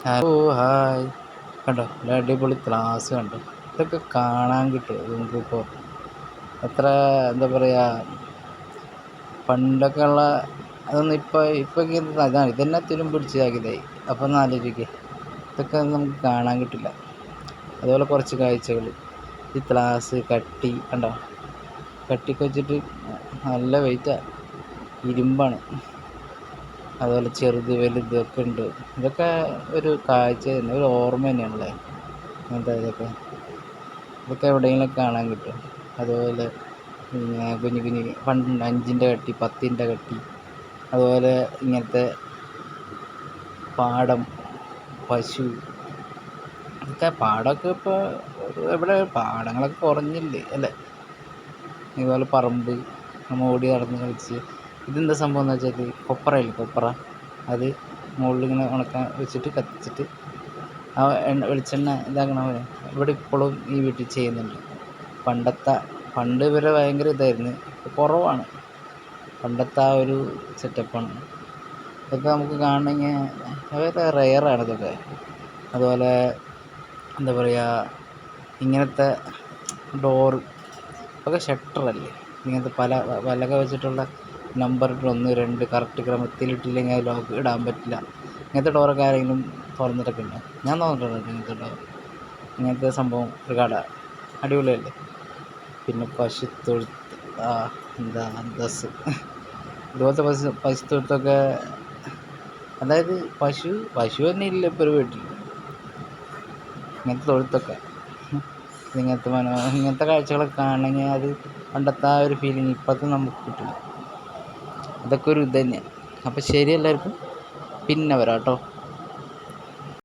Hello hi. കണ്ടോ നല്ല അടിപൊളി ക്ലാസ് കണ്ടോ. ഇതൊക്കെ കാണാൻ കിട്ടുമോ നിങ്ങൾക്കിപ്പോൾ? എത്ര എന്താ പറയുക, പണ്ടൊക്കെ ഉള്ള അതൊന്നും ഇപ്പം അതാണ് ഇതന്നെ തുരുമ്പ് പിടിച്ചതാക്കിയതായി. അപ്പം ഒന്ന് ആലോചിക്കുക, ഇതൊക്കെ നമുക്ക് കാണാൻ കിട്ടില്ല. അതുപോലെ കുറച്ച് കാഴ്ചകൾ, ഈ ഗ്ലാസ് കട്ടി കണ്ടോ, കട്ടിക്ക് വെച്ചിട്ട് നല്ല വെയിറ്റാണ്, ഇരുമ്പാണ്. അതുപോലെ ചെറുത് വലുത് ഒക്കെ ഉണ്ട്. ഇതൊക്കെ ഒരു കാഴ്ച തന്നെ, ഒരു ഓർമ്മ തന്നെയാണല്ലേ അങ്ങനത്തെ ഇതൊക്കെ എവിടെയെങ്കിലുമൊക്കെ കാണാൻ കിട്ടും. അതുപോലെ പിന്നെ കുഞ്ഞു കുഞ്ഞ് പണ്ട് 5-ൻ്റെ കട്ടി, 10-ൻ്റെ കട്ടി, അതുപോലെ ഇങ്ങനത്തെ പാടം, പശു, ഇതൊക്കെ പാടമൊക്കെ ഇപ്പോൾ എവിടെ, പാടങ്ങളൊക്കെ കുറഞ്ഞില്ലേ അല്ലേ. ഇതുപോലെ പറമ്പ് നമ്മൾ ഓടി നടന്ന് കളിച്ച്. ഇതെന്താ സംഭവം എന്ന് വെച്ചാൽ കൊപ്രയില്ലേ, കൊപ്ര, അത് മുകളിലിങ്ങനെ ഉണക്കാൻ വെച്ചിട്ട് കത്തിച്ചിട്ട് ആ വെളിച്ചെണ്ണ ഇതാക്കണ പോലെ ഇവിടെ ഇപ്പോഴും ഈ വീട്ടിൽ ചെയ്യുന്നുണ്ട്. പണ്ട് ഇവരെ ഭയങ്കര ഇതായിരുന്നു, ഇപ്പോൾ കുറവാണ്. പണ്ടത്തെ ആ ഒരു സെറ്റപ്പാണ്. ഇതൊക്കെ നമുക്ക് കാണണമെങ്കിൽ വളരെ റെയറാണ് ഇതൊക്കെ. അതുപോലെ എന്താ പറയുക, ഇങ്ങനത്തെ ഡോറ് ഒക്കെ ഷട്ടറല്ലേ, ഇങ്ങനത്തെ പലക വെച്ചിട്ടുള്ള നമ്പർ 1, 2 കറക്റ്റ് ക്രമത്തിലിട്ടില്ലെങ്കിൽ അത് ലോക്ക് ഇടാൻ പറ്റില്ല. ഇങ്ങനത്തെ ഡോറൊക്കെ ആരെങ്കിലും തുറന്നിട്ടൊക്കെ ഉണ്ടോ? ഞാൻ തുറന്നിട്ടുണ്ട് ഇങ്ങനത്തെ ഡോർ. ഇങ്ങനത്തെ സംഭവം ഒരു കട അടിപൊളിയല്ലേ. പിന്നെ പശുത്തൊഴുത്ത്, എന്താ അന്തസ്, ഇതുപോലത്തെ പശുത്തൊഴുത്തൊക്കെ, അതായത് പശു തന്നെ ഇല്ല ഇപ്പോൾ ഒരു വീട്ടിൽ. ഇങ്ങനത്തെ തൊഴുത്തൊക്കെ, ഇങ്ങനത്തെ കാഴ്ചകളൊക്കെ കാണണമെങ്കിൽ അത് പണ്ടത്തെ ആ ഒരു ഫീലിംഗ് ഇപ്പോഴത്തെ നമുക്ക് കിട്ടില്ല. അതൊക്കെ ഒരു ഇത് തന്നെയാണ്. അപ്പോൾ ശരി എല്ലാവർക്കും, പിന്നെ വരാം കേട്ടോ.